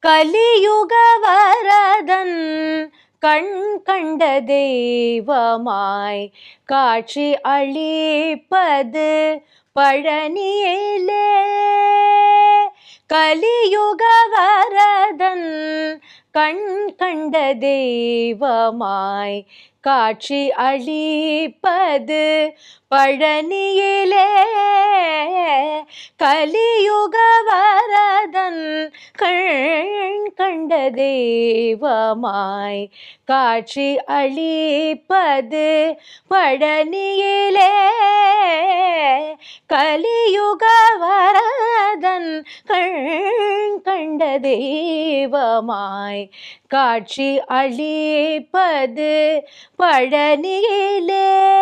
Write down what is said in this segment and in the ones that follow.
கலியுக வரதன் கண் கண்ட தெய்வமாய் காட்சி அளிப்பது பழனியிலே. கலியுக வரதன் கண் கண்ட தெய்வமாய் காட்சி அளிப்பது பழனியிலே. கலியுக வரதன் கண் கண்ட தெய்வமாய் காட்சி அளிப்பது பழனியிலே. கலியுக வரதன் கண் கண்ட தெய்வமாய் காட்சி அளிப்பது பழனியிலே.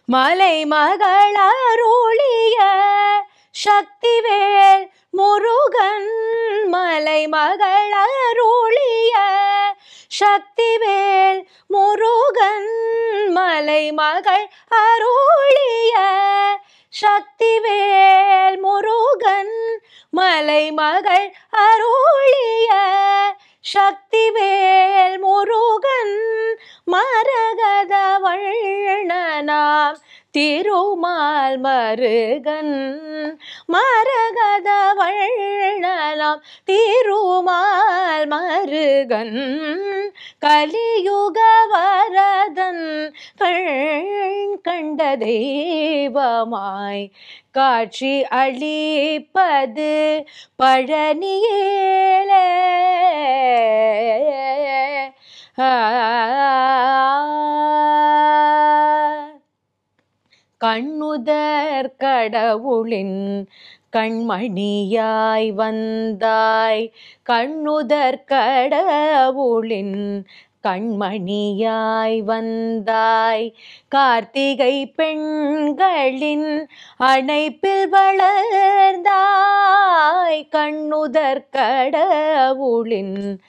மலை மகள் அருளிய சக்திவேல் முருகன். மலை மகள் அருளிய சக்திவேல் முருகன். மலை மகள் அருளிய சக்திவேல் முருகன். மலை மகள் அருளிய சக்திவேல் முருகன். மரகத வண்ணனாம் திருமால் மருகன். மரகத வண்ணனாம் திருமால் மருகன். கலியுக வரதன் கண் கண்ட தெய்வமாய் காட்சி அளிப்பது பழனியிலே. கண்ணுதர் கடவுளின் கண்மணியாய் வந்தாய். கண்ணுதர் கடவுளின் கண்மணியாய் வந்தாய். கார்த்திகை பெண்களின் அணைப்பில் வளர்ந்தாய். கண்ணுதர் கடவுளின்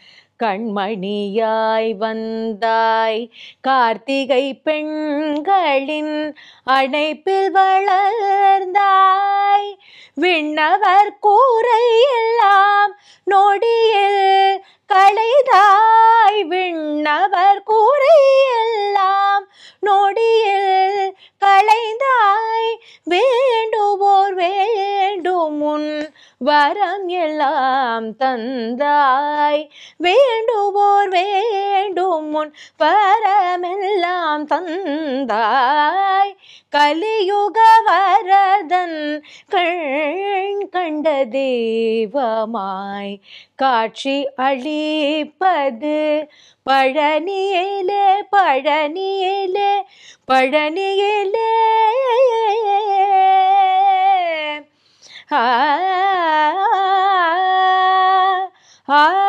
கண்மணியாய் வந்தாய். கார்த்திகை பெண்களின் அணைப்பில் வளர்ந்தாய். விண்ணவர் கூரையெல்லாம் நொடியில் களைதாய். விண்ணவர் கூரையெல்லாம் நொடியில் களைந்தாய். வேண்டுவோர் வேண்டும் முன் வரம் எல்லாம் தந்தாய். வேண்டுவோர் வேண்டும் முன் வரமெல்லாம் தந்தாய். கலியுக வரதன் கண் கண்ட தெய்வமாய் காட்சி அளிப்பது பழனியிலே. பழனியிலே பழனியிலே. ஆ